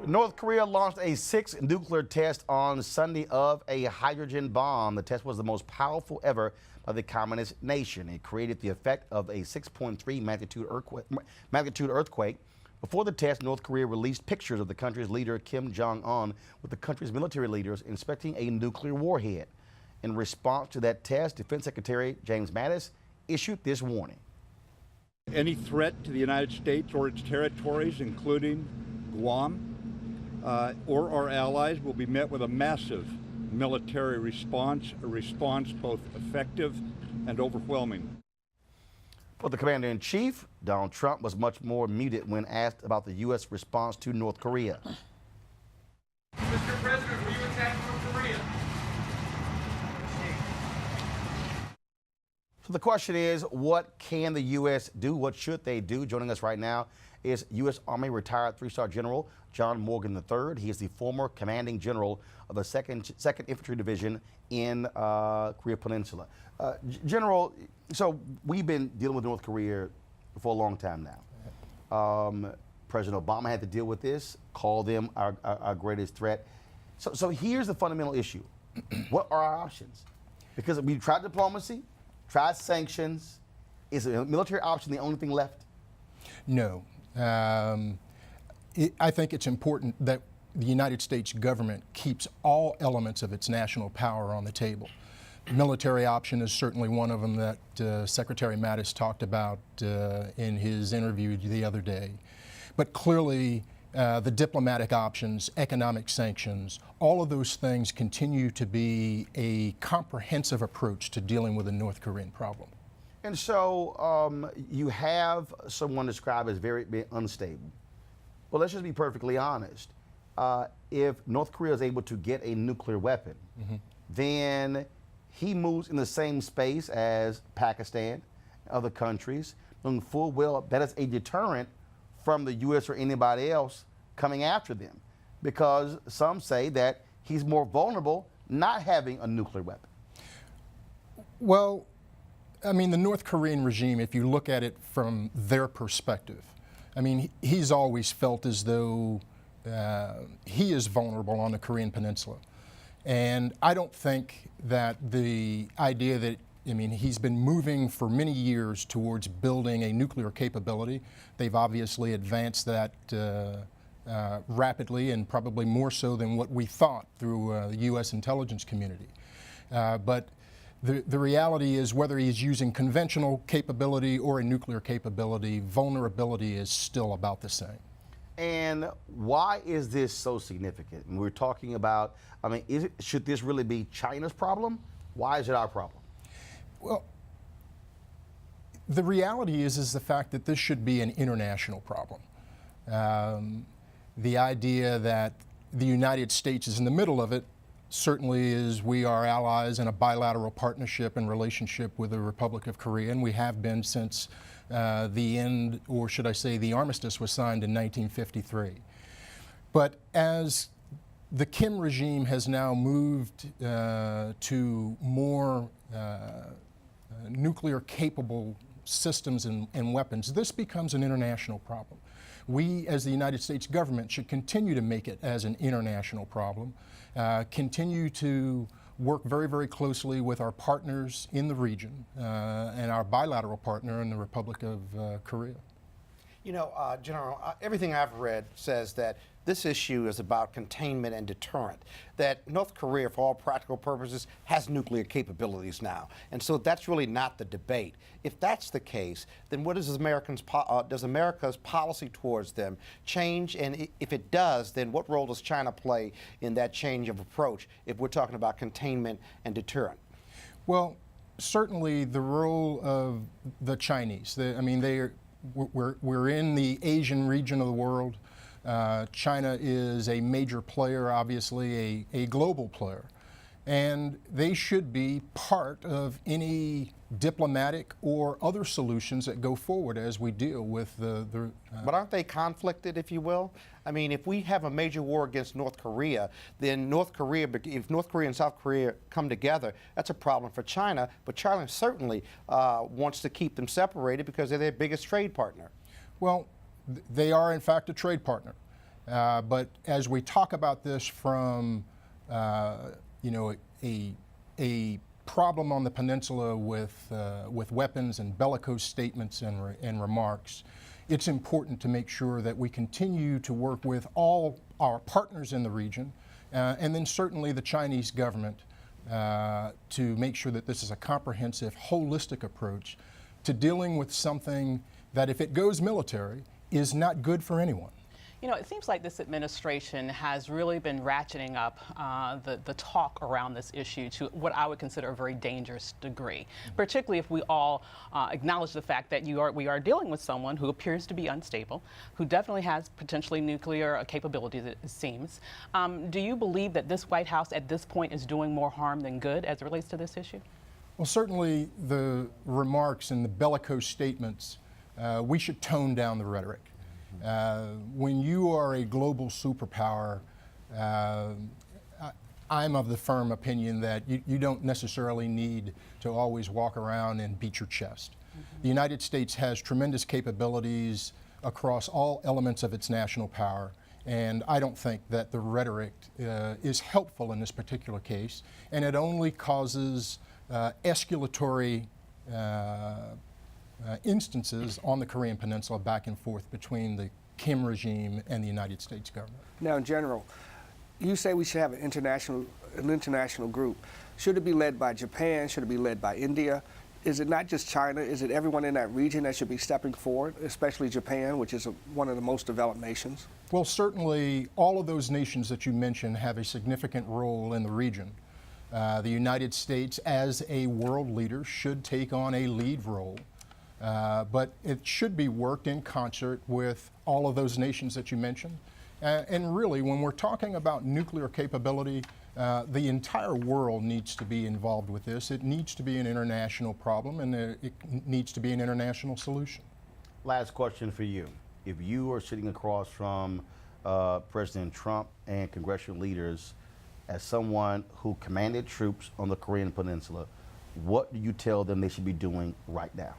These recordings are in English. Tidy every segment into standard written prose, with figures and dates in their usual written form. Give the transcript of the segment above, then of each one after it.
North Korea launched a sixth nuclear test on Sunday of a hydrogen bomb. The test was the most powerful ever by the communist nation. It created the effect of a 6.3 magnitude earthquake. Before the test, North Korea released pictures of the country's leader, Kim Jong-un, with the country's military leaders inspecting a nuclear warhead. In response to that test, Defense Secretary James Mattis issued this warning. Any threat to the United States or its territories, including Guam, or our allies, will be met with a massive military response, a response both effective and overwhelming. For the Commander-in-Chief, Donald Trump was much more muted when asked about the U.S. response to North Korea. Mr. President, will you attack North Korea? So the question is, what can the U.S. do? What should they do? Joining us right now is U.S. Army retired three-star General John Morgan III. He is the former commanding general of the 2nd Infantry Division in Korea Peninsula. General, so we've been dealing with North Korea for a long time now. President Obama had to deal with this, call them our greatest threat. So here's the fundamental issue. What are our options? Because we tried diplomacy, tried sanctions. Is a military option the only thing left? No. I think it's important that the United States government keeps all elements of its national power on the table. Military option is certainly one of them that Secretary Mattis talked about in his interview the other day. But clearly, the diplomatic options, economic sanctions, all of those things continue to be a comprehensive approach to dealing with the North Korean problem. And so you have someone described as very unstable. Well, let's just be perfectly honest. If North Korea is able to get a nuclear weapon, then he moves in the same space as Pakistan, other countries, knowing full well that is a deterrent from the U.S. or anybody else coming after them, because some say that he's more vulnerable not having a nuclear weapon. Well, I mean, the North Korean regime, if you look at it from their perspective, I mean, he's always felt as though he is vulnerable on the Korean Peninsula. And I don't think that the idea that, I mean, he's been moving for many years towards building a nuclear capability. They've obviously advanced that rapidly, and probably more so than what we thought through the U.S. intelligence community. But the reality is, whether he's using conventional capability or a nuclear capability, vulnerability is still about the same. And why is this so significant? And we're talking about, I mean, should this really be China's problem? Why is it our problem? Well, the reality is the fact that this should be an international problem. The idea that the United States is in the middle of it certainly is, we are allies in a bilateral partnership and relationship with the Republic of Korea, and we have been since the end, or should I say the armistice was signed in 1953. But as the Kim regime has now moved to more nuclear capable systems and weapons, this becomes an international problem. We, as the United States government, should continue to make it as an international problem, continue to work very, very closely with our partners in the region and our bilateral partner in the Republic of Korea. You know, General, everything I've read says that this issue is about containment and deterrent, that North Korea, for all practical purposes, has nuclear capabilities now. And so that's really not the debate. If that's the case, then what does America's policy towards them change? And if it does, then what role does China play in that change of approach if we're talking about containment and deterrent? Well, certainly the role of the Chinese. I mean, we're in the Asian region of the world. China is a major player, obviously a global player, and they should be part of any diplomatic or other solutions that go forward as we deal with But aren't they conflicted, if you will? I mean, if we have a major war against North Korea, then if North Korea and South Korea come together, that's a problem for China, but China certainly wants to keep them separated because they're their biggest trade partner. Well, they are in fact a trade partner. But as we talk about this from, you know, a problem on the peninsula with weapons and bellicose statements and remarks, it's important to make sure that we continue to work with all our partners in the region, and then certainly the Chinese government, to make sure that this is a comprehensive, holistic approach to dealing with something that, if it goes military, is not good for anyone. You know, it seems like this administration has really been ratcheting up the talk around this issue to what I would consider a very dangerous degree, particularly if we all acknowledge the fact that we are dealing with someone who appears to be unstable, who definitely has potentially nuclear capabilities, it seems. Do you believe that this White House at this point is doing more harm than good as it relates to this issue? Well, certainly the remarks and the bellicose statements, we should tone down the rhetoric. When you are a global superpower, I'm of the firm opinion that you don't necessarily need to always walk around and beat your chest. The United States has tremendous capabilities across all elements of its national power, and I don't think that the rhetoric is helpful in this particular case, and it only causes escalatory instances on the Korean Peninsula back and forth between the Kim regime and the United States government. Now, General, you say we should have an international group. Should it be led by Japan? Should it be led by India? Is it not just China? Is it everyone in that region that should be stepping forward, especially Japan, which is one of the most developed nations? Well, certainly all of those nations that you mentioned have a significant role in the region. The United States, as a world leader, should take on a lead role. But it should be worked in concert with all of those nations that you mentioned. And really, when we're talking about nuclear capability, the entire world needs to be involved with this. It needs to be an international problem, and it needs to be an international solution. Last question for you. If you are sitting across from President Trump and congressional leaders as someone who commanded troops on the Korean Peninsula, what do you tell them they should be doing right now?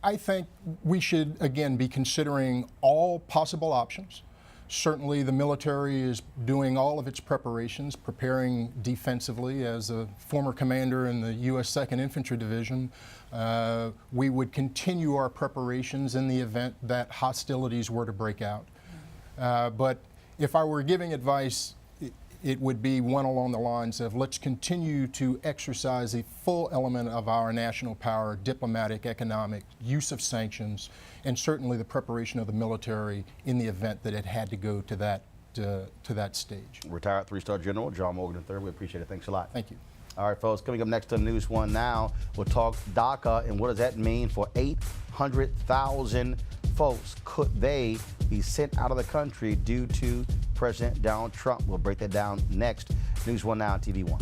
I think we should, again, be considering all possible options. Certainly the military is doing all of its preparations, preparing defensively. As a former commander in the U.S. 2nd Infantry Division, we would continue our preparations in the event that hostilities were to break out. But if I were giving advice, it would be one along the lines of, let's continue to exercise a full element of our national power, diplomatic, economic, use of sanctions, and certainly the preparation of the military in the event that it had to go to that stage. Retired 3-star General John Morgan III, we appreciate it. Thanks a lot. Thank you. All right, folks, coming up next to News One Now, we'll talk DACA and what does that mean for 800,000 folks. Could they be sent out of the country due to President Donald Trump? We'll break that down next. News One Now, TV One.